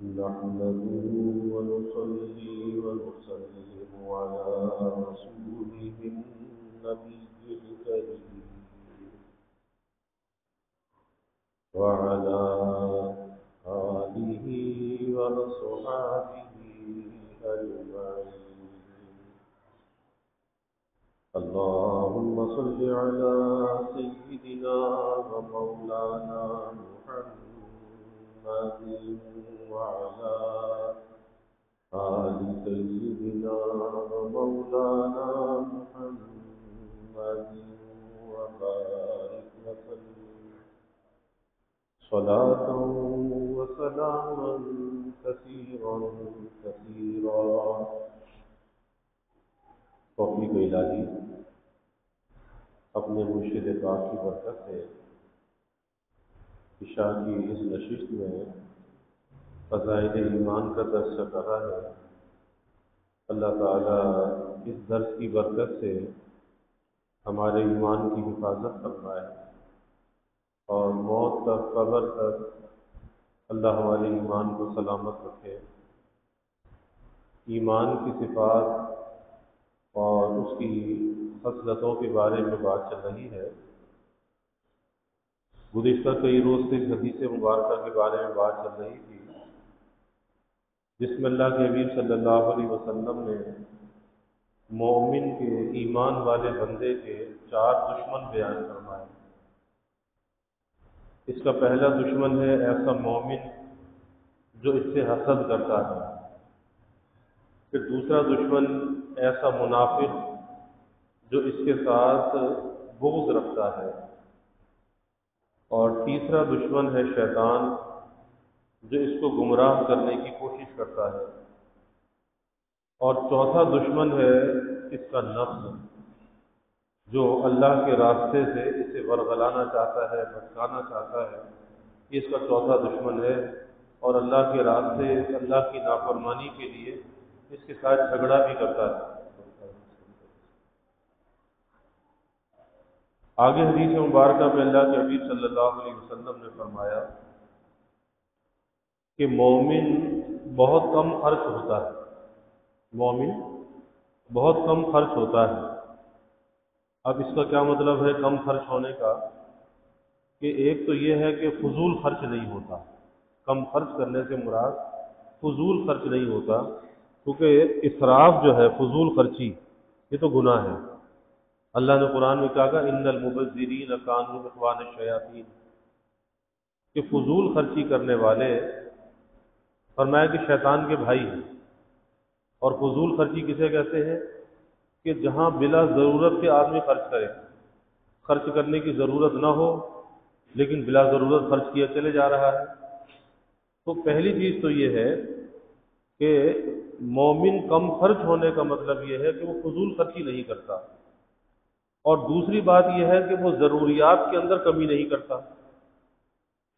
نحمده ونصلي ونسلم على رسوله النبي الكريم وعلى آله وأصحابه أجمعين. اللهم صل على سيدنا ومولانا محمد وعلى آل سيدنا ومولانا محمد وبارك وسلم صلاة وسلاما كثيرا كثيرا. توفیق الہی اپنے مرشد پاک کی برکت سے عشاء کی اس نشست میں فضائل ایمان کا درس چل رہا ہے. اللہ تعالیٰ اس درس کی برکت سے ہمارے ایمان کی حفاظت فرمائے اور موت تک قبر تک اللہ ہمارے ایمان کو سلامت رکھے. ایمان کی صفات اور اس کی خصلتوں کے بارے میں بات چل رہی ہے. گزشتہ کئی روز سے حدیث مبارکہ کے بارے میں بات چل رہی تھی جس میں اللہ کے حبیب صلی اللہ علیہ وسلم نے مومن کے ایمان والے بندے کے 4 دشمن بیان فرمائے. اس کا پہلا دشمن ہے ایسا مومن جو اس سے حسد کرتا ہے. پھر دوسرا دشمن ایسا منافق جو اس کے ساتھ بغض رکھتا ہے. اور تیسرا دشمن ہے شیطان جو اس کو گمراہ کرنے کی کوشش کرتا ہے. اور چوتھا دشمن ہے اس کا نفس جو اللہ کے راستے سے اسے ورغلانا چاہتا ہے، بھٹکانا چاہتا ہے. اس کا چوتھا دشمن ہے اور اللہ کے راستے، اللہ کی نافرمانی کے لیے اس کے ساتھ جھگڑا بھی کرتا ہے. آگے حدیث مبارکہ میں اللہ کے حبیب صلی اللہ علیہ وسلم نے فرمایا کہ مومن بہت کم خرچ ہوتا ہے. مومن بہت کم خرچ ہوتا ہے. اب اس کا کیا مطلب ہے کم خرچ ہونے کا؟ کہ ایک تو یہ ہے کہ فضول خرچ نہیں ہوتا. کم خرچ کرنے سے مراد فضول خرچ نہیں ہوتا، کیونکہ اسراف جو ہے، فضول خرچی، یہ تو گناہ ہے. اللہ نے قرآن میں کہا ان المبذرین کانوا اخوان الشیاطین، کہ فضول خرچی کرنے والے فرمایا کہ شیطان کے بھائی ہیں. اور فضول خرچی کسے کہتے ہیں؟ کہ جہاں بلا ضرورت کے آدمی خرچ کرے، خرچ کرنے کی ضرورت نہ ہو لیکن بلا ضرورت خرچ کیا چلے جا رہا ہے. تو پہلی چیز تو یہ ہے کہ مومن کم خرچ ہونے کا مطلب یہ ہے کہ وہ فضول خرچی نہیں کرتا. اور دوسری بات یہ ہے کہ وہ ضروریات کے اندر کمی نہیں کرتا.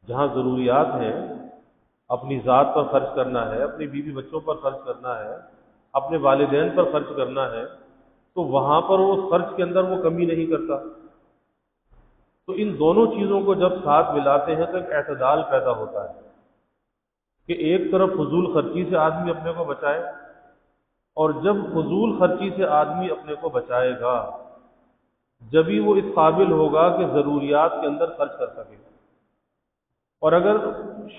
جہاں ضروریات ہیں، اپنی ذات پر خرچ کرنا ہے، اپنی بیوی بچوں پر خرچ کرنا ہے، اپنے والدین پر خرچ کرنا ہے، تو وہاں پر وہ خرچ کے اندر وہ کمی نہیں کرتا. تو ان دونوں چیزوں کو جب ساتھ ملاتے ہیں تو ایک اعتدال پیدا ہوتا ہے کہ ایک طرف فضول خرچی سے آدمی اپنے کو بچائے، اور جب فضول خرچی سے آدمی اپنے کو بچائے گا جبھی وہ اس قابل ہوگا کہ ضروریات کے اندر خرچ کر سکے. اور اگر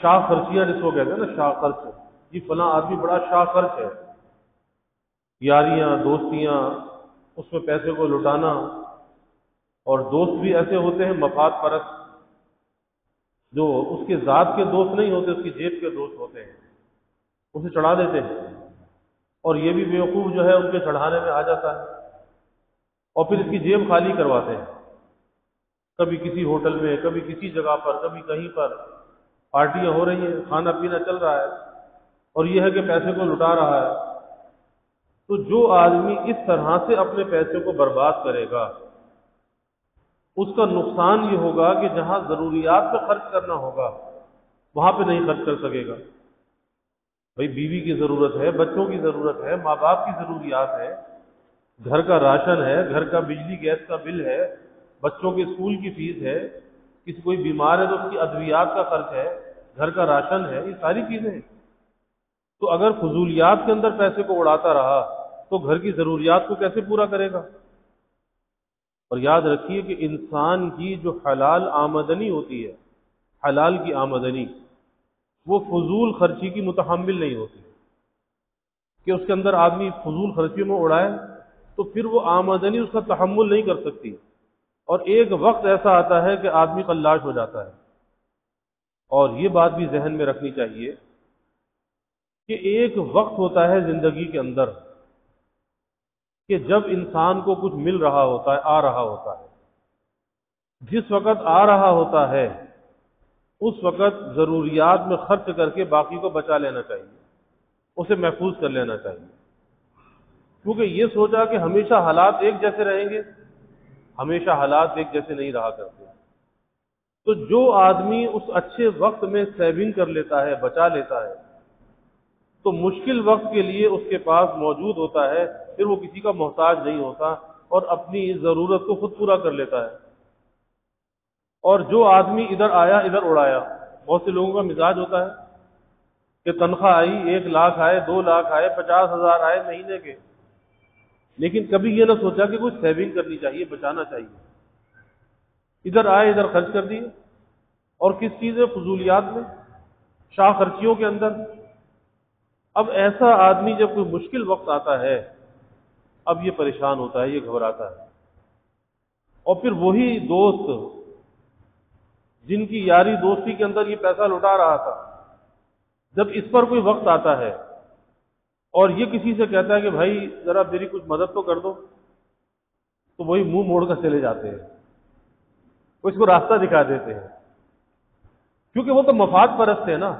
شاہ خرچیاں جس کو کہتے ہیں نا، شاہ خرچ، یہ فلاں آدمی بڑا شاہ خرچ ہے، یاریاں دوستیاں، اس میں پیسے کو لٹانا. اور دوست بھی ایسے ہوتے ہیں مفاد پرست، جو اس کے ذات کے دوست نہیں ہوتے، اس کی جیب کے دوست ہوتے ہیں، اسے چڑھا دیتے ہیں. اور یہ بھی بیوقوف جو ہے ان کے چڑھانے میں آ جاتا ہے اور پھر اس کی جیب خالی کرواتے ہیں. کبھی کسی ہوٹل میں، کبھی کسی جگہ پر، کبھی کہیں پر پارٹیاں ہو رہی ہیں، کھانا پینا چل رہا ہے، اور یہ ہے کہ پیسے کو لٹا رہا ہے. تو جو آدمی اس طرح سے اپنے پیسے کو برباد کرے گا اس کا نقصان یہ ہوگا کہ جہاں ضروریات پہ خرچ کرنا ہوگا وہاں پہ نہیں خرچ کر سکے گا. بھائی بیوی کی ضرورت ہے، بچوں کی ضرورت ہے، ماں باپ کی ضروریات ہے، گھر کا راشن ہے، گھر کا بجلی گیس کا بل ہے، بچوں کے اسکول کی فیس ہے، کسی کوئی بیمار ہے تو اس کی ادویات کا خرچ ہے، گھر کا راشن ہے، یہ ساری چیزیں ہیں. تو اگر فضولیات کے اندر پیسے کو اڑاتا رہا تو گھر کی ضروریات کو کیسے پورا کرے گا؟ اور یاد رکھیے کہ انسان کی جو حلال آمدنی ہوتی ہے، حلال کی آمدنی، وہ فضول خرچی کی متحمل نہیں ہوتی کہ اس کے اندر آدمی فضول خرچیوں میں اڑائے تو پھر وہ آمدنی اس کا تحمل نہیں کر سکتی، اور ایک وقت ایسا آتا ہے کہ آدمی قلاش ہو جاتا ہے۔ اور یہ بات بھی ذہن میں رکھنی چاہیے کہ ایک وقت ہوتا ہے زندگی کے اندر کہ جب انسان کو کچھ مل رہا ہوتا ہے، آ رہا ہوتا ہے۔ جس وقت آ رہا ہوتا ہے اس وقت ضروریات میں خرچ کر کے باقی کو بچا لینا چاہیے، اسے محفوظ کر لینا چاہیے، کیونکہ یہ سوچا کہ ہمیشہ حالات ایک جیسے رہیں گے، ہمیشہ حالات ایک جیسے نہیں رہا کرتے۔ تو جو آدمی اس اچھے وقت میں سیونگ کر لیتا ہے، بچا لیتا ہے، تو مشکل وقت کے لیے اس کے پاس موجود ہوتا ہے، پھر وہ کسی کا محتاج نہیں ہوتا اور اپنی ضرورت کو خود پورا کر لیتا ہے۔ اور جو آدمی ادھر آیا ادھر اڑایا، بہت سے لوگوں کا مزاج ہوتا ہے کہ تنخواہ آئی، 1 لاکھ آئے، 2 لاکھ آئے، 50,000 آئے مہینے کے، لیکن کبھی یہ نہ سوچا کہ کچھ سیونگ کرنی چاہیے، بچانا چاہیے۔ ادھر آئے ادھر خرچ کر دیے، اور کس چیز میں؟ فضولیات میں، شاہ خرچیوں کے اندر۔ اب ایسا آدمی جب کوئی مشکل وقت آتا ہے، اب یہ پریشان ہوتا ہے، یہ گھبراتا ہے، اور پھر وہی دوست جن کی یاری دوستی کے اندر یہ پیسہ لٹا رہا تھا، جب اس پر کوئی وقت آتا ہے اور یہ کسی سے کہتا ہے کہ بھائی ذرا میری کچھ مدد تو کر دو، تو وہی منہ موڑ کر چلے جاتے ہیں، وہ اس کو راستہ دکھا دیتے ہیں، کیونکہ وہ تو مفاد پرست ہے نا،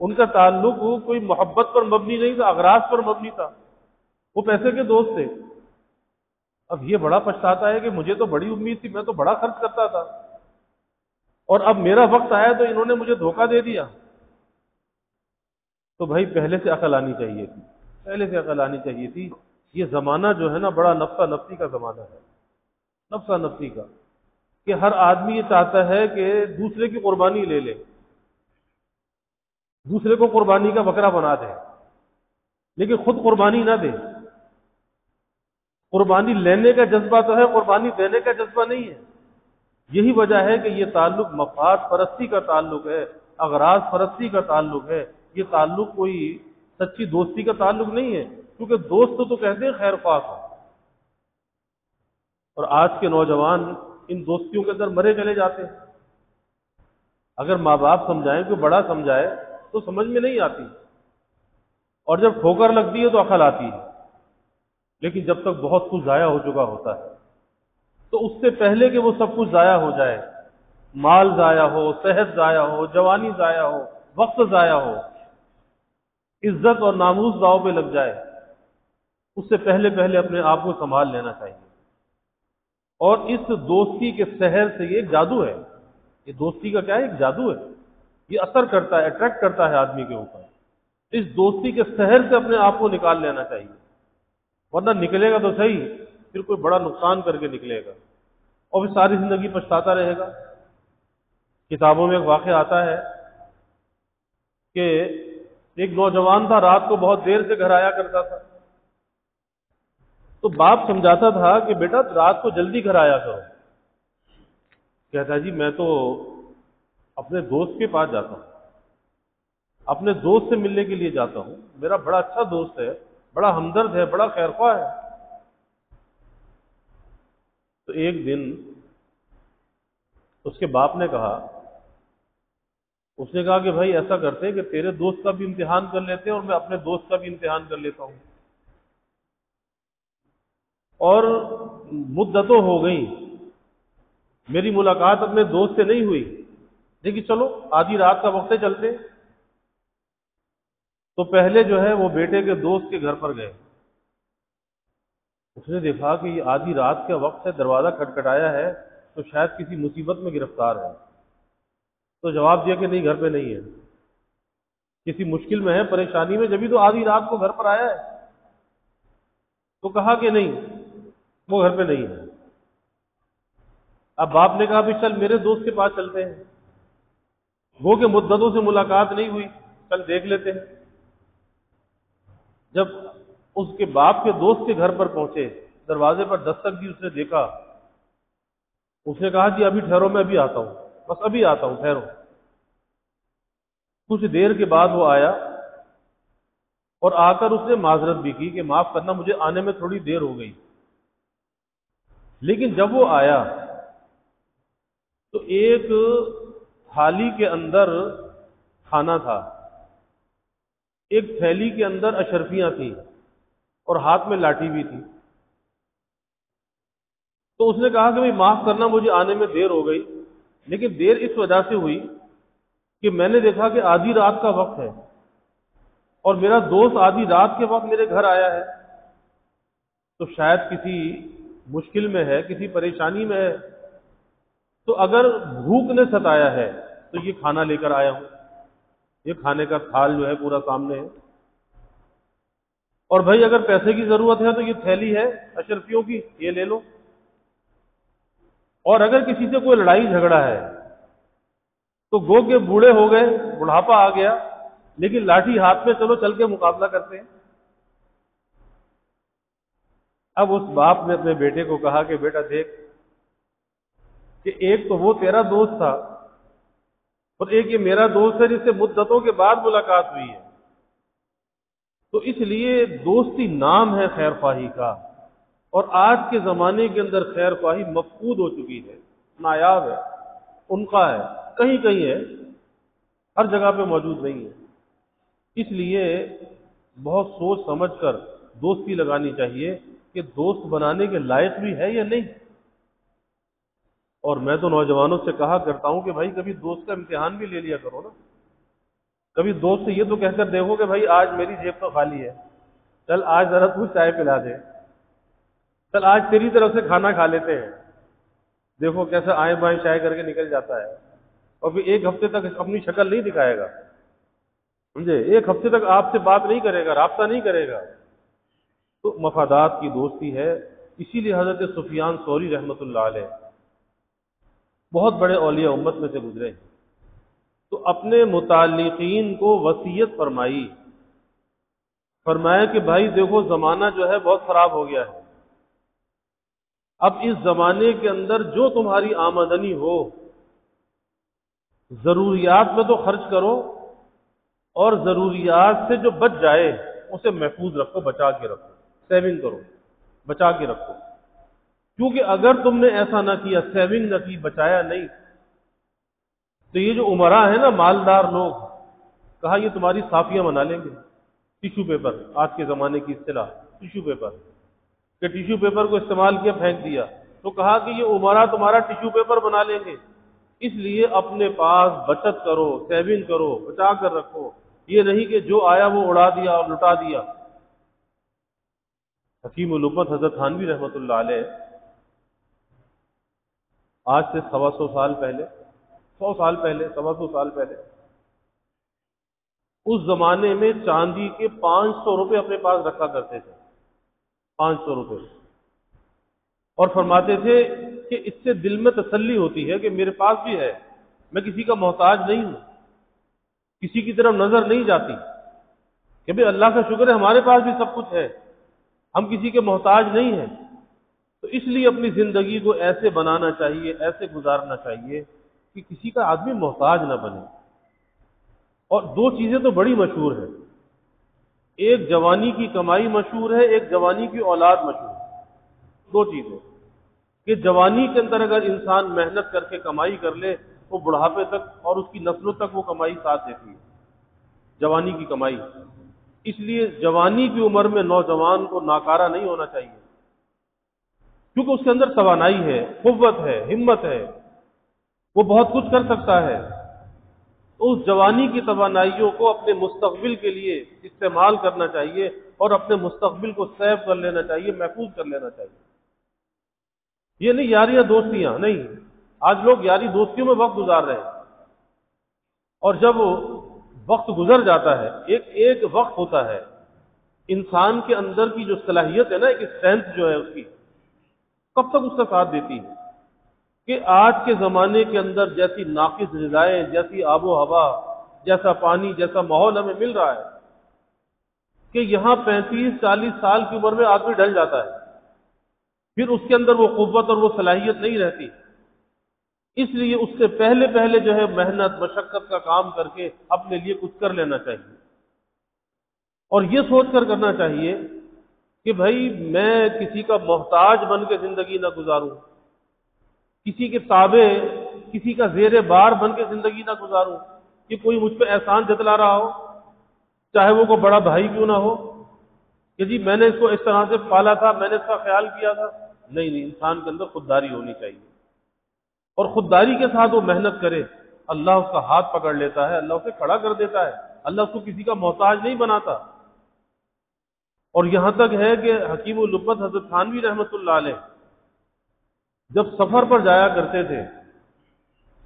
ان کا تعلق کوئی محبت پر مبنی نہیں تھا، اغراض پر مبنی تھا، وہ پیسے کے دوست تھے۔ اب یہ بڑا پچھتاتا ہے کہ مجھے تو بڑی امید تھی، میں تو بڑا خرچ کرتا تھا، اور اب میرا وقت آیا تو انہوں نے مجھے دھوکہ دے دیا۔ تو بھائی پہلے سے عقل آنی چاہیے تھی، پہلے سے عقل آنی چاہیے تھی۔ یہ زمانہ جو ہے نا بڑا نفسا نفسی کا زمانہ ہے، نفسا نفسی کا، کہ ہر آدمی یہ چاہتا ہے کہ دوسرے کی قربانی لے لے، دوسرے کو قربانی کا بکرا بنا دے، لیکن خود قربانی نہ دے۔ قربانی لینے کا جذبہ تو ہے، قربانی دینے کا جذبہ نہیں ہے۔ یہی وجہ ہے کہ یہ تعلق مفاد پرستی کا تعلق ہے، اغراض پرستی کا تعلق ہے، یہ تعلق کوئی سچی دوستی کا تعلق نہیں ہے، کیونکہ دوست تو کہتے ہیں خیر خواہ کو، اور آج کے نوجوان ان دوستیوں کے اندر مرے چلے جاتے ہیں۔ اگر ماں باپ سمجھائیں، کوئی بڑا سمجھائے تو سمجھ میں نہیں آتی، اور جب ٹھوکر لگتی ہے تو عقل آتی ہے، لیکن جب تک بہت کچھ ضائع ہو چکا ہوتا ہے تو اس سے پہلے کہ وہ سب کچھ ضائع ہو جائے، مال ضائع ہو، صحت ضائع ہو، جوانی ضائع ہو، وقت ضائع ہو، عزت اور ناموس داؤ پہ لگ جائے، اس سے پہلے پہلے اپنے آپ کو سنبھال لینا چاہیے۔ اور اس دوستی کے سحر سے یہ ایک جادو ہے، یہ دوستی کا کیا ہے؟ ایک جادو ہے، یہ اثر کرتا ہے، اٹریکٹ کرتا ہے آدمی کے اوپر۔ اس دوستی کے سحر سے اپنے آپ کو نکال لینا چاہیے، ورنہ نکلے گا تو صحیح، پھر کوئی بڑا نقصان کر کے نکلے گا، اور پھر ساری زندگی پچھتاتا رہے گا۔ کتابوں میں ایک واقعہ آتا ہے کہ ایک نوجوان تھا، رات کو بہت دیر سے گھر آیا کرتا تھا، تو باپ سمجھاتا تھا کہ بیٹا رات کو جلدی گھر آیا کرو۔ کہتا جی میں تو اپنے دوست کے پاس جاتا ہوں، اپنے دوست سے ملنے کے لیے جاتا ہوں، میرا بڑا اچھا دوست ہے، بڑا ہمدرد ہے، بڑا خیر خواہ ہے۔ تو ایک دن اس کے باپ نے کہا، اس نے کہا کہ بھائی ایسا کرتے ہیں کہ تیرے دوست کا بھی امتحان کر لیتے ہیں اور میں اپنے دوست کا بھی امتحان کر لیتا ہوں۔ اور مدتوں ہو گئی میری ملاقات اپنے دوست سے نہیں ہوئی، لیکن چلو آدھی رات کا وقت ہے، چلتے۔ تو پہلے جو ہے وہ بیٹے کے دوست کے گھر پر گئے، اس نے دیکھا کہ یہ آدھی رات کا وقت ہے، دروازہ کھٹکھٹایا ہے تو شاید کسی مصیبت میں گرفتار ہے، تو جواب دیا کہ نہیں، گھر پہ نہیں ہے، کسی مشکل میں ہے، پریشانی میں، جبھی تو آدھی رات کو گھر پر آیا ہے۔ تو کہا کہ نہیں، وہ گھر پہ نہیں ہے۔ اب باپ نے کہا بھی چل میرے دوست کے پاس چلتے ہیں، وہ کہ مدتوں سے ملاقات نہیں ہوئی، چل دیکھ لیتے ہیں۔ جب اس کے باپ کے دوست کے گھر پر پہنچے، دروازے پر دستک دی، اس نے دیکھا، اس نے کہا کہ ابھی ٹھہرو، میں ابھی آتا ہوں، بس ابھی آتا ہوں، ٹھہرو۔ کچھ دیر کے بعد وہ آیا اور آ کر اس نے معذرت بھی کی کہ معاف کرنا، مجھے آنے میں تھوڑی دیر ہو گئی۔ لیکن جب وہ آیا تو ایک تھالی کے اندر کھانا تھا، ایک تھیلی کے اندر اشرفیاں تھیں اور ہاتھ میں لاٹھی بھی تھی۔ تو اس نے کہا کہ بھئی معاف کرنا، مجھے آنے میں دیر ہو گئی، لیکن دیر اس وجہ سے ہوئی کہ میں نے دیکھا کہ آدھی رات کا وقت ہے اور میرا دوست آدھی رات کے وقت میرے گھر آیا ہے، تو شاید کسی مشکل میں ہے، کسی پریشانی میں ہے، تو اگر بھوک نے ستایا ہے تو یہ کھانا لے کر آیا ہوں، یہ کھانے کا تھال جو ہے پورا سامنے ہے، اور بھائی اگر پیسے کی ضرورت ہے تو یہ تھیلی ہے اشرفیوں کی، یہ لے لو، اور اگر کسی سے کوئی لڑائی جھگڑا ہے تو گو کے بوڑھے ہو گئے، بڑھاپا آ گیا، لیکن لاٹھی ہاتھ میں، چلو چل کے مقابلہ کرتے ہیں۔ اب اس باپ نے اپنے بیٹے کو کہا کہ بیٹا دیکھ کہ ایک تو وہ تیرا دوست تھا اور ایک یہ میرا دوست ہے جس سے مدتوں کے بعد ملاقات ہوئی ہے، تو اس لیے دوستی نام ہے خیر خواہی کا، اور آج کے زمانے کے اندر خیر خواہی مفقود ہو چکی ہے، نایاب ہے، ان کا ہے، کہیں کہیں ہے، ہر جگہ پہ موجود نہیں ہے۔ اس لیے بہت سوچ سمجھ کر دوستی لگانی چاہیے کہ دوست بنانے کے لائق بھی ہے یا نہیں۔ اور میں تو نوجوانوں سے کہا کرتا ہوں کہ بھائی کبھی دوست کا امتحان بھی لے لیا کرو نا، کبھی دوست سے یہ تو کہہ کر دیکھو کہ بھائی آج میری جیب تو خالی ہے، چل آج ذرا تو چائے پلا دے، چل آج تیری طرف سے کھانا کھا لیتے ہیں، دیکھو کیسے آئیں بائیں شائع کر کے نکل جاتا ہے، اور پھر ایک ہفتے تک اپنی شکل نہیں دکھائے گا، سمجھے، ایک ہفتے تک آپ سے بات نہیں کرے گا، رابطہ نہیں کرے گا، تو مفادات کی دوستی ہے۔ اسی لیے حضرت سفیان ثوری رحمۃ اللہ علیہ بہت بڑے اولیاء امت میں سے گزرے، تو اپنے متعلقین کو وصیت فرمائی، فرمایا کہ بھائی دیکھو زمانہ جو ہے بہت خراب ہو گیا ہے، اب اس زمانے کے اندر جو تمہاری آمدنی ہو ضروریات میں تو خرچ کرو، اور ضروریات سے جو بچ جائے اسے محفوظ رکھو، بچا کے رکھو، سیونگ کرو، بچا کے رکھو، کیونکہ اگر تم نے ایسا نہ کیا، سیونگ نہ کی، بچایا نہیں، تو یہ جو عمراء ہیں نا، مالدار لوگ، کہا یہ تمہاری صافیاں بنا لیں گے، ٹیشو پیپر، آج کے زمانے کی اصطلاح ٹیشو پیپر، کہ ٹیشو پیپر کو استعمال کیا پھینک دیا، تو کہا کہ یہ عمراء تمہارا ٹیشو پیپر بنا لیں گے، اس لیے اپنے پاس بچت کرو، سیونگ کرو، بچا کر رکھو، یہ نہیں کہ جو آیا وہ اڑا دیا اور لٹا دیا۔ حکیم الامت حضرت تھانوی رحمۃ اللہ علیہ آج سے 125 سال پہلے، 100 سال پہلے، 125 سال پہلے، اس زمانے میں چاندی کے 500 روپے اپنے پاس رکھا کرتے تھے، 500 روپے، اور فرماتے تھے کہ اس سے دل میں تسلی ہوتی ہے کہ میرے پاس بھی ہے، میں کسی کا محتاج نہیں ہوں، کسی کی طرف نظر نہیں جاتی، کہ بھئی اللہ کا شکر ہے ہمارے پاس بھی سب کچھ ہے، ہم کسی کے محتاج نہیں ہیں۔ تو اس لیے اپنی زندگی کو ایسے بنانا چاہیے، ایسے گزارنا چاہیے کہ کسی کا آدمی محتاج نہ بنے۔ اور دو چیزیں تو بڑی مشہور ہیں، ایک جوانی کی کمائی مشہور ہے، ایک جوانی کی اولاد مشہور ہے، دو چیزیں، کہ جوانی کے اندر اگر انسان محنت کر کے کمائی کر لے، وہ بڑھاپے تک اور اس کی نسلوں تک وہ کمائی ساتھ دیتی ہے، جوانی کی کمائی۔ اس لیے جوانی کی عمر میں نوجوان کو ناکارہ نہیں ہونا چاہیے، کیونکہ اس کے اندر توانائی ہے، قوت ہے، ہمت ہے، وہ بہت کچھ کر سکتا ہے، تو اس جوانی کی توانائیوں کو اپنے مستقبل کے لیے استعمال کرنا چاہیے، اور اپنے مستقبل کو سیو کر لینا چاہیے، محفوظ کر لینا چاہیے۔ یہ نہیں یاریاں دوستیاں نہیں، آج لوگ یاری دوستیوں میں وقت گزار رہے ہیں، اور جب وقت گزر جاتا ہے، ایک وقت ہوتا ہے انسان کے اندر کی جو صلاحیت ہے نا، ایک اسٹرینتھ جو ہے اس کی، کب تک اس کا ساتھ دیتی ہے، کہ آج کے زمانے کے اندر جیسی ناقص غذائیں، جیسی آب و ہوا، جیسا پانی، جیسا ماحول ہمیں مل رہا ہے، کہ یہاں 35-40 سال کی عمر میں آدمی ڈل جاتا ہے، پھر اس کے اندر وہ قوت اور وہ صلاحیت نہیں رہتی، اس لیے اس سے پہلے پہلے جو ہے محنت مشقت کا کام کر کے اپنے لیے کچھ کر لینا چاہیے، اور یہ سوچ کر کرنا چاہیے کہ بھائی میں کسی کا محتاج بن کے زندگی نہ گزاروں، کسی کے تابع، کسی کا زیر بار بن کے زندگی نہ گزاروں کہ کوئی مجھ پہ احسان جتلا رہا ہو، چاہے وہ کوئی بڑا بھائی کیوں نہ ہو، کہ جی میں نے اس کو اس طرح سے پالا تھا، میں نے اس کا خیال کیا تھا۔ نہیں، انسان کے اندر خودداری ہونی چاہیے، اور خودداری کے ساتھ وہ محنت کرے، اللہ اس کا ہاتھ پکڑ لیتا ہے، اللہ اسے کھڑا کر دیتا ہے، اللہ اس کو کسی کا محتاج نہیں بناتا۔ اور یہاں تک ہے کہ حکیم الامت حضرت تھانوی رحمۃ اللہ علیہ جب سفر پر جایا کرتے تھے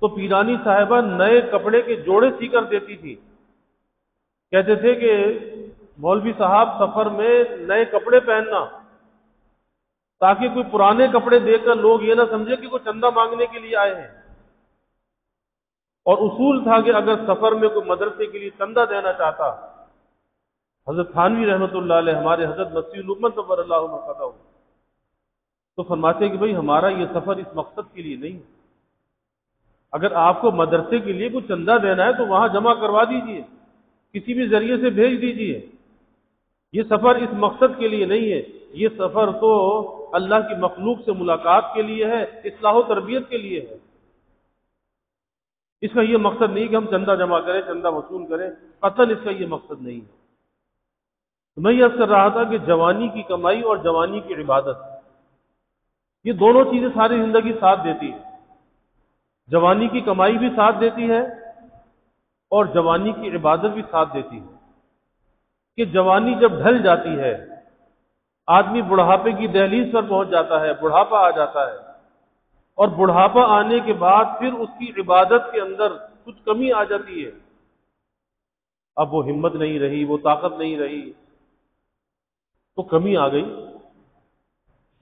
تو پیرانی صاحبہ نئے کپڑے کے جوڑے سی کر دیتی تھی، کہتے تھے کہ مولوی صاحب سفر میں نئے کپڑے پہننا، تاکہ کوئی پرانے کپڑے دیکھ کر لوگ یہ نہ سمجھے کہ وہ چندہ مانگنے کے لیے آئے ہیں۔ اور اصول تھا کہ اگر سفر میں کوئی مدرسے کے لیے چندہ دینا چاہتا، حضرت تھانوی رحمۃ اللہ علیہ ہمارے حضرت مسیح الامت نور اللہ مرقدہ تو فرماتے ہیں کہ بھئی ہمارا یہ سفر اس مقصد کے لیے نہیں ہے، اگر آپ کو مدرسے کے لیے کوئی چندہ دینا ہے تو وہاں جمع کروا دیجئے، کسی بھی ذریعے سے بھیج دیجئے، یہ سفر اس مقصد کے لیے نہیں ہے، یہ سفر تو اللہ کی مخلوق سے ملاقات کے لیے ہے، اصلاح و تربیت کے لیے ہے۔ اس کا یہ مقصد نہیں کہ ہم چندہ جمع کریں، چندہ وصول کریں، قطعاً اس کا یہ مقصد نہیں ہے۔ میں یہ عرض کر رہا تھا کہ جوانی کی کمائی اور جوانی کی عبادت، یہ دونوں چیزیں ساری زندگی ساتھ دیتی ہیں۔ جوانی کی کمائی بھی ساتھ دیتی ہے اور جوانی کی عبادت بھی ساتھ دیتی ہے، کہ جوانی جب ڈھل جاتی ہے، آدمی بڑھاپے کی دہلیز پر پہنچ جاتا ہے، بڑھاپا آ جاتا ہے، اور بڑھاپا آنے کے بعد پھر اس کی عبادت کے اندر کچھ کمی آ جاتی ہے، اب وہ ہمت نہیں رہی، وہ طاقت نہیں رہی، تو کمی آ گئی۔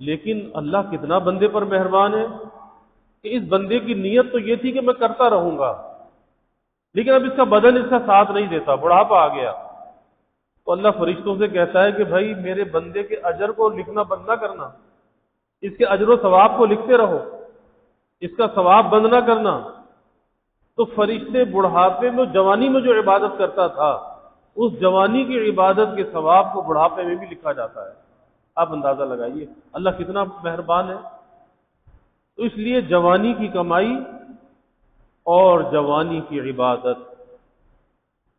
لیکن اللہ کتنا بندے پر مہربان ہے کہ اس بندے کی نیت تو یہ تھی کہ میں کرتا رہوں گا، لیکن اب اس کا بدن اس کا ساتھ نہیں دیتا، بڑھاپا آ گیا، تو اللہ فرشتوں سے کہتا ہے کہ بھائی میرے بندے کے اجر کو لکھنا بند نہ کرنا، اس کے اجر و ثواب کو لکھتے رہو، اس کا ثواب بند نہ کرنا۔ تو فرشتے بڑھاپے میں جوانی میں جو عبادت کرتا تھا، اس جوانی کی عبادت کے ثواب کو بڑھاپے میں بھی لکھا جاتا ہے۔ آپ اندازہ لگائیے اللہ کتنا مہربان ہے۔ تو اس لیے جوانی کی کمائی اور جوانی کی عبادت،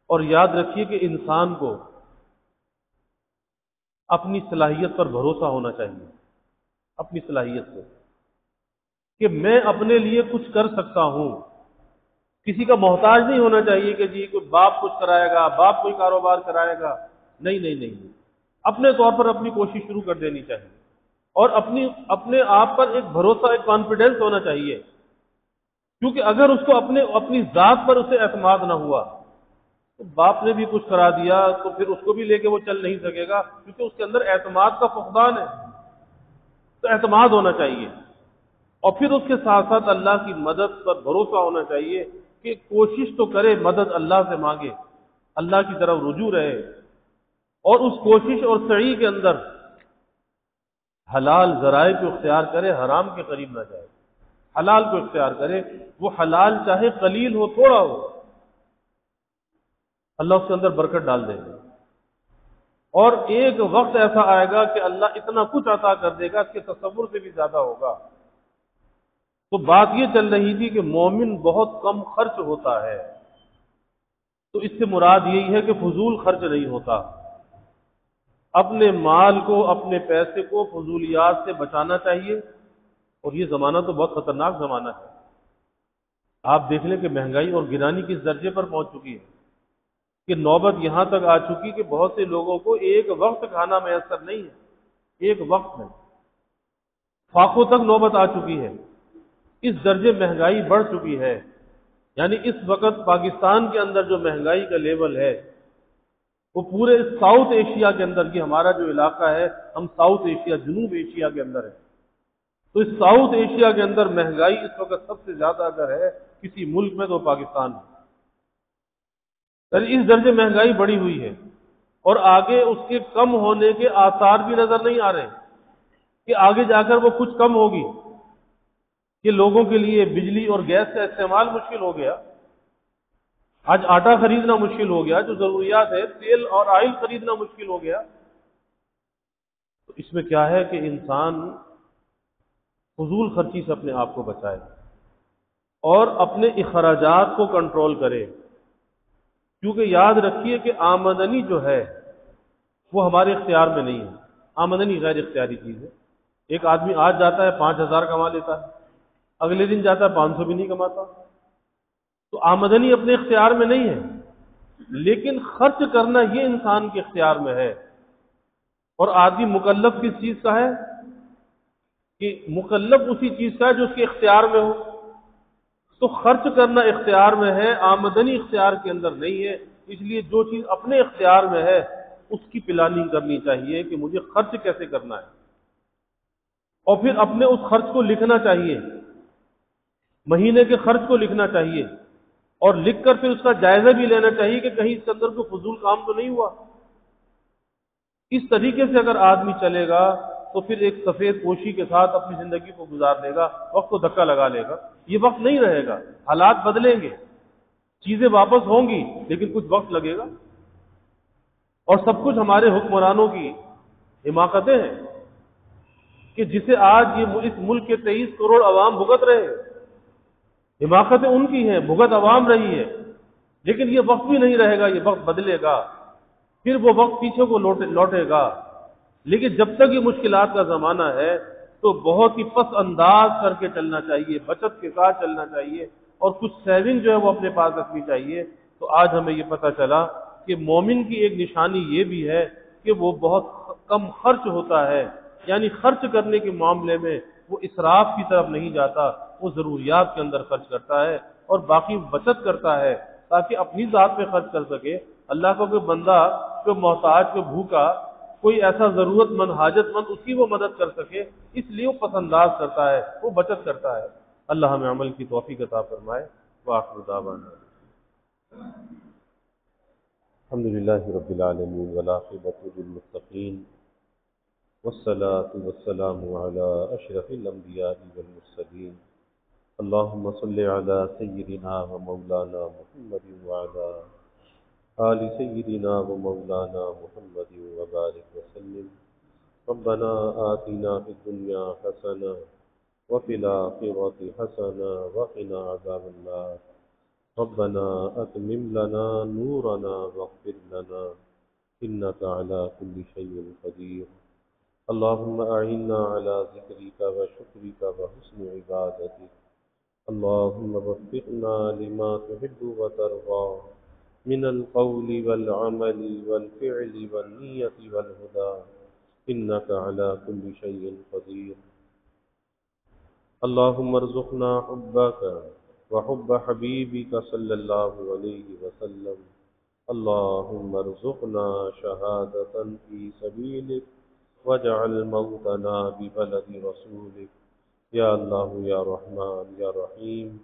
اور یاد رکھیے کہ انسان کو اپنی صلاحیت پر بھروسہ ہونا چاہیے، اپنی صلاحیت سے، کہ میں اپنے لیے کچھ کر سکتا ہوں، کسی کا محتاج نہیں ہونا چاہیے کہ جی کوئی باپ کچھ کرائے گا، باپ کوئی کاروبار کرائے گا، نہیں نہیں نہیں، اپنے طور پر اپنی کوشش شروع کر دینی چاہیے، اور اپنے آپ پر ایک بھروسہ، ایک کانفیڈنس ہونا چاہیے، کیونکہ اگر اس کو اپنی ذات پر اسے اعتماد نہ ہوا تو باپ نے بھی کچھ کرا دیا تو پھر اس کو بھی لے کے وہ چل نہیں سکے گا، کیونکہ اس کے اندر اعتماد کا فقدان ہے۔ تو اعتماد ہونا چاہیے، اور پھر اس کے ساتھ ساتھ اللہ کی مدد پر بھروسہ ہونا چاہیے کہ کوشش تو کرے، مدد اللہ سے مانگے، اللہ کی طرف رجوع رہے، اور اس کوشش اور سعی کے اندر حلال ذرائع کو اختیار کرے، حرام کے قریب نہ جائے، حلال کو اختیار کرے، وہ حلال چاہے قلیل ہو، تھوڑا ہو، اللہ اس کے اندر برکت ڈال دے گا، اور ایک وقت ایسا آئے گا کہ اللہ اتنا کچھ عطا کر دے گا اس کے تصور سے بھی زیادہ ہوگا۔ تو بات یہ چل رہی تھی کہ مومن بہت کم خرچ ہوتا ہے، تو اس سے مراد یہی ہے کہ فضول خرچ نہیں ہوتا، اپنے مال کو، اپنے پیسے کو فضولیات سے بچانا چاہیے، اور یہ زمانہ تو بہت خطرناک زمانہ ہے۔ آپ دیکھ لیں کہ مہنگائی اور گرانی کس درجے پر پہنچ چکی ہے، کہ نوبت یہاں تک آ چکی کہ بہت سے لوگوں کو ایک وقت کھانا میسر نہیں ہے، ایک وقت میں فاقوں تک نوبت آ چکی ہے، اس درجے مہنگائی بڑھ چکی ہے۔ یعنی اس وقت پاکستان کے اندر جو مہنگائی کا لیول ہے وہ پورے ساؤتھ ایشیا کے اندر، یہ ہمارا جو علاقہ ہے ہم ساؤتھ ایشیا، جنوب ایشیا کے اندر ہے، تو اس ساؤتھ ایشیا کے اندر مہنگائی اس وقت سب سے زیادہ اگر ہے کسی ملک میں تو پاکستان ہے، اس درجے مہنگائی بڑھی ہوئی ہے، اور آگے اس کے کم ہونے کے آثار بھی نظر نہیں آ رہے کہ آگے جا کر وہ کچھ کم ہوگی، کہ لوگوں کے لیے بجلی اور گیس کا استعمال مشکل ہو گیا، آج آٹا خریدنا مشکل ہو گیا، جو ضروریات ہے تیل اور آئل خریدنا مشکل ہو گیا۔ تو اس میں کیا ہے کہ انسان فضول خرچی سے اپنے آپ کو بچائے اور اپنے اخراجات کو کنٹرول کرے، کیونکہ یاد رکھیے کہ آمدنی جو ہے وہ ہمارے اختیار میں نہیں ہے، آمدنی غیر اختیاری چیز ہے۔ ایک آدمی آج جاتا ہے 5,000 کما لیتا ہے، اگلے دن جاتا ہے 500 بھی نہیں کماتا۔ تو آمدنی اپنے اختیار میں نہیں ہے، لیکن خرچ کرنا یہ انسان کے اختیار میں ہے۔ اور آدمی مکلف کس چیز کا ہے؟ کہ مکلف اسی چیز کا ہے جو اس کے اختیار میں ہو۔ تو خرچ کرنا اختیار میں ہے، آمدنی اختیار کے اندر نہیں ہے، اس لیے جو چیز اپنے اختیار میں ہے اس کی پلاننگ کرنی چاہیے کہ مجھے خرچ کیسے کرنا ہے، اور پھر اپنے اس خرچ کو لکھنا چاہیے، مہینے کے خرچ کو لکھنا چاہیے، اور لکھ کر پھر اس کا جائزہ بھی لینا چاہیے کہ کہیں اس کے اندر کوئی فضول کام تو نہیں ہوا۔ اس طریقے سے اگر آدمی چلے گا تو پھر ایک سفید پوشی کے ساتھ اپنی زندگی کو گزار لے گا، وقت کو دھکا لگا لے گا۔ یہ وقت نہیں رہے گا، حالات بدلیں گے، چیزیں واپس ہوں گی، لیکن کچھ وقت لگے گا۔ اور سب کچھ ہمارے حکمرانوں کی حماقتیں ہیں کہ جسے آج یہ اس ملک کے 23 کروڑ عوام بھگت رہے ہیں، حماقتیں ان کی ہیں، بھگت عوام رہی ہے۔ لیکن یہ وقت بھی نہیں رہے گا، یہ وقت بدلے گا، پھر وہ وقت پیچھے کو لوٹے گا۔ لیکن جب تک یہ مشکلات کا زمانہ ہے تو بہت ہی پس انداز کر کے چلنا چاہیے، بچت کے ساتھ چلنا چاہیے، اور کچھ سیونگ جو ہے وہ اپنے پاس رکھنی چاہیے۔ تو آج ہمیں یہ پتہ چلا کہ مومن کی ایک نشانی یہ بھی ہے کہ وہ بہت کم خرچ ہوتا ہے، یعنی خرچ کرنے کے معاملے میں وہ اسراف کی طرف نہیں جاتا، وہ ضروریات کے اندر خرچ کرتا ہے اور باقی بچت کرتا ہے تاکہ اپنی ذات میں خرچ کر سکے۔ اللہ کا کوئی بندہ، کوئی محتاج، کوئی بھوکا، کوئی ایسا ضرورت مند، حاجت مند، اس کی وہ مدد کر سکے، اس لیے وہ پس انداز کرتا ہے، وہ بچت کرتا ہے۔ اللہ ہمیں عمل کی توفیق عطا فرمائے۔ وآخر دعوانا الحمدللہ رب العالمین والعاقبۃ للمتقین والصلاة والسلام علی اشرف الانبیاء والمرسلین اللہم صل علی سیدنا و مولانا محمد وعلی آل سیدنا و مولانا محمد وبارک وسلم۔ ربنا آتنا فی الدنیا حسنہ وفی الآخرۃ حسنہ وقنا عذاب النار۔ ربنا اتمم لنا نورنا واغفر لنا انک علی کل شیء قدیر۔ اللہم اعنا علی ذکرک و شکرک و حسن عبادتک۔ اللہم وفقنا لما تحب و ترضى من القول والعمل والفعل والنیت والہدى انک علی کل شیء قدیر۔ اللہم ارزقنا حبک وحب حبیبک صلی اللہ علیہ وسلم۔ اللہم ارزقنا شہادة فی سبیلک واجعل موتنا ببلد رسولک۔ یا اللہ یا رحمان یا رحیم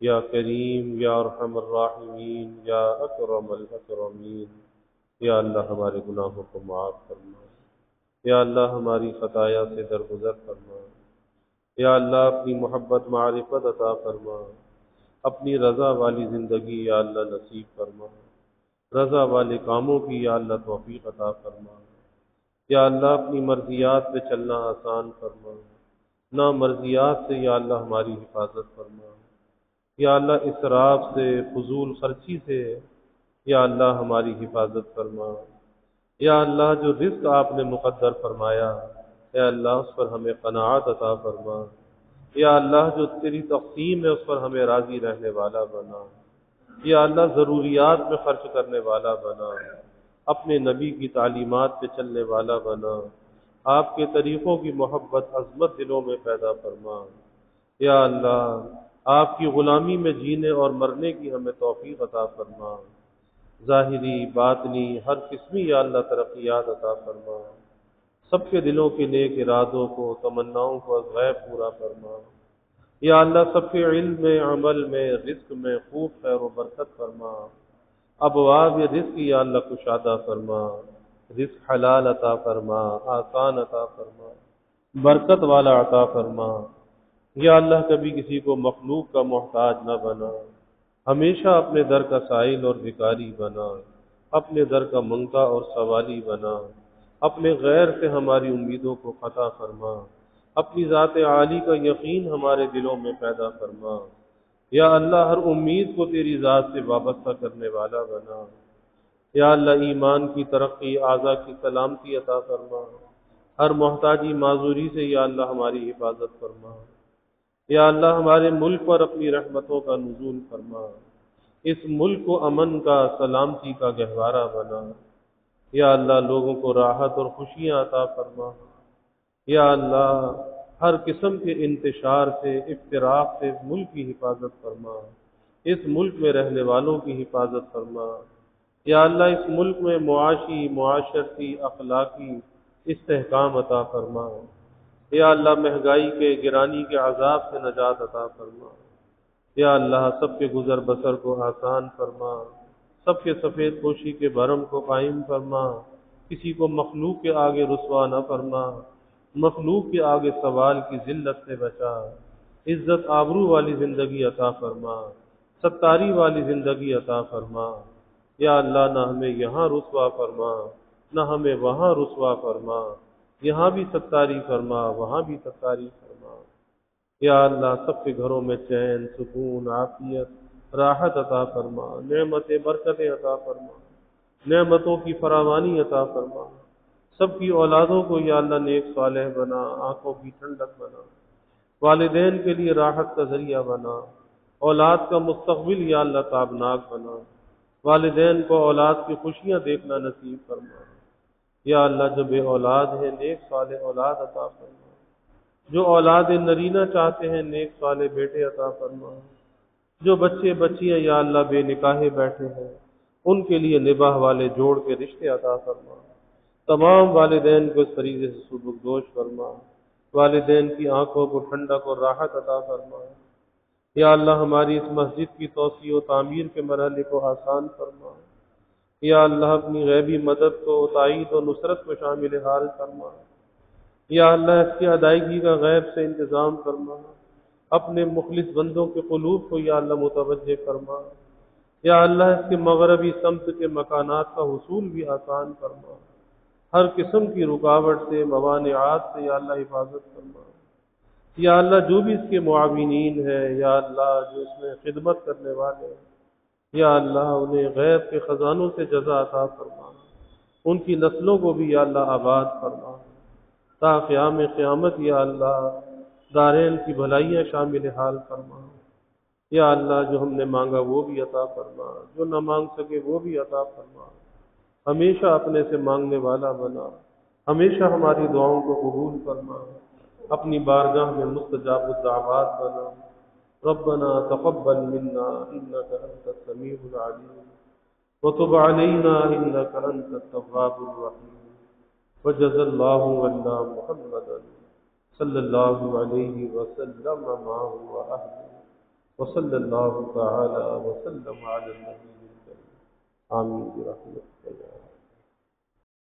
یا کریم یا ارحم الراحمین یا اکرم الاکرمین۔ یا اللہ ہمارے گناہوں کو معاف فرما، یا اللہ ہماری خطایا سے درگزر فرما، یا اللہ اپنی محبت معرفت عطا فرما، اپنی رضا والی زندگی یا اللہ نصیب فرما، رضا والے کاموں کی یا اللہ توفیق عطا فرما، یا اللہ اپنی مرضیات پہ چلنا آسان فرما، نا مرضیات سے یا اللہ ہماری حفاظت فرما، یا اللہ اسراف سے، فضول خرچی سے یا اللہ ہماری حفاظت فرما، یا اللہ جو رزق آپ نے مقدر فرمایا یا اللہ اس پر ہمیں قناعت عطا فرما، یا اللہ جو تیری تقسیم ہے اس پر ہمیں راضی رہنے والا بنا، یا اللہ ضروریات میں خرچ کرنے والا بنا، اپنے نبی کی تعلیمات پہ چلنے والا بنا، آپ کے طریقوں کی محبت عظمت دلوں میں پیدا فرما، یا اللہ آپ کی غلامی میں جینے اور مرنے کی ہمیں توفیق عطا فرما، ظاہری باطنی ہر قسمی یا اللہ ترقیات عطا فرما، سب کے دلوں کے نیک ارادوں کو، تمناؤں کو از غیب پورا فرما، یا اللہ سب کے علم میں، عمل میں، رزق میں خوب خیر و برکت فرما، ابواب رزق یا اللہ کشادہ فرما، رزق حلال عطا فرما، آسان عطا فرما، برکت والا عطا فرما۔ یا اللہ کبھی کسی کو مخلوق کا محتاج نہ بنا، ہمیشہ اپنے در کا سائل اور بھکاری بنا، اپنے در کا منگتا اور سوالی بنا، اپنے غیر سے ہماری امیدوں کو قطع فرما، اپنی ذات عالی کا یقین ہمارے دلوں میں پیدا فرما۔ یا اللہ ہر امید کو تیری ذات سے وابستہ کرنے والا بنا۔ یا اللہ ایمان کی ترقی، اعضاء کی سلامتی عطا فرما، ہر محتاجی معذوری سے یا اللہ ہماری حفاظت فرما۔ یا اللہ ہمارے ملک پر اپنی رحمتوں کا نزول فرما، اس ملک کو امن کا، سلامتی کا گہوارہ بنا۔ یا اللہ لوگوں کو راحت اور خوشیاں عطا فرما۔ یا اللہ ہر قسم کے انتشار سے، افتراق سے اس ملک کی حفاظت فرما، اس ملک میں رہنے والوں کی حفاظت فرما۔ یا اللہ اس ملک میں معاشی، معاشرتی، اخلاقی استحکام عطا فرما۔ یا اللہ مہنگائی کے، گرانی کے عذاب سے نجات عطا فرما۔ یا اللہ سب کے گزر بسر کو آسان فرما، سب کے سفید پوشی کے بھرم کو قائم فرما، کسی کو مخلوق کے آگے رسوا نہ فرما، مخلوق کے آگے سوال کی ذلت سے بچا، عزت آبرو والی زندگی عطا فرما، ستاری والی زندگی عطا فرما۔ یا اللہ نہ ہمیں یہاں رسوا فرما، نہ ہمیں وہاں رسوا فرما، یہاں بھی ستاری فرما، وہاں بھی ستاری فرما۔ یا اللہ سب کے گھروں میں چین، سکون، عافیت، راحت عطا فرما، نعمتیں، برکتیں عطا فرما، نعمتوں کی فراوانی عطا فرما۔ سب کی اولادوں کو یا اللہ نیک صالح بنا، آنکھوں کی ٹھنڈک بنا، والدین کے لیے راحت کا ذریعہ بنا، اولاد کا مستقبل یا اللہ تابناک بنا، والدین کو اولاد کی خوشیاں دیکھنا نصیب فرما۔ یا اللہ جو بے اولاد ہے نیک صالح اولاد عطا فرما، جو اولاد نرینہ چاہتے ہیں نیک صالح بیٹے عطا فرما، جو بچے بچیاں یا اللہ بے نکاح بیٹھے ہیں ان کے لیے نباہ والے جوڑ کے رشتے عطا فرما۔ تمام والدین کو اس طریقے سے سبکدوش فرما، والدین کی آنکھوں کو ٹھنڈک اور راحت عطا فرما۔ یا اللہ ہماری اس مسجد کی توسیع و تعمیر کے مرحلے کو آسان فرما۔ یا اللہ اپنی غیبی مدد کو، تائید و نصرت کو شامل حال فرما۔ یا اللہ اس کی ادائیگی کا غیب سے انتظام فرما، اپنے مخلص بندوں کے قلوب کو یا اللہ متوجہ فرما۔ یا اللہ اس کے مغربی سمت کے مکانات کا حصول بھی آسان فرما، ہر قسم کی رکاوٹ سے، موانعات سے یا اللہ حفاظت فرما۔ یا اللہ جو بھی اس کے معاونین ہے یا اللہ جو اس میں خدمت کرنے والے ہیں یا اللہ انہیں غیب کے خزانوں سے جزا عطا فرما، ان کی نسلوں کو بھی یا اللہ آباد فرما، تا قیام قیامت یا اللہ دارین کی بھلائیاں شامل حال فرما۔ یا اللہ جو ہم نے مانگا وہ بھی عطا فرما، جو نہ مانگ سکے وہ بھی عطا فرما، ہمیشہ اپنے سے مانگنے والا بنا، ہمیشہ ہماری دعاؤں کو قبول فرما، اپنی بارگاہ میں مستجاب الدعوات بنا۔ ربنا تقبل منا انك انت السميع العليم وتب علينا انك انت التواب الرحيم وجزا الله عنا محمدا صلى الله عليه وسلم معه واهله وصلى الله تعالى وسلم على النبي الكريم آمين برحمتك يا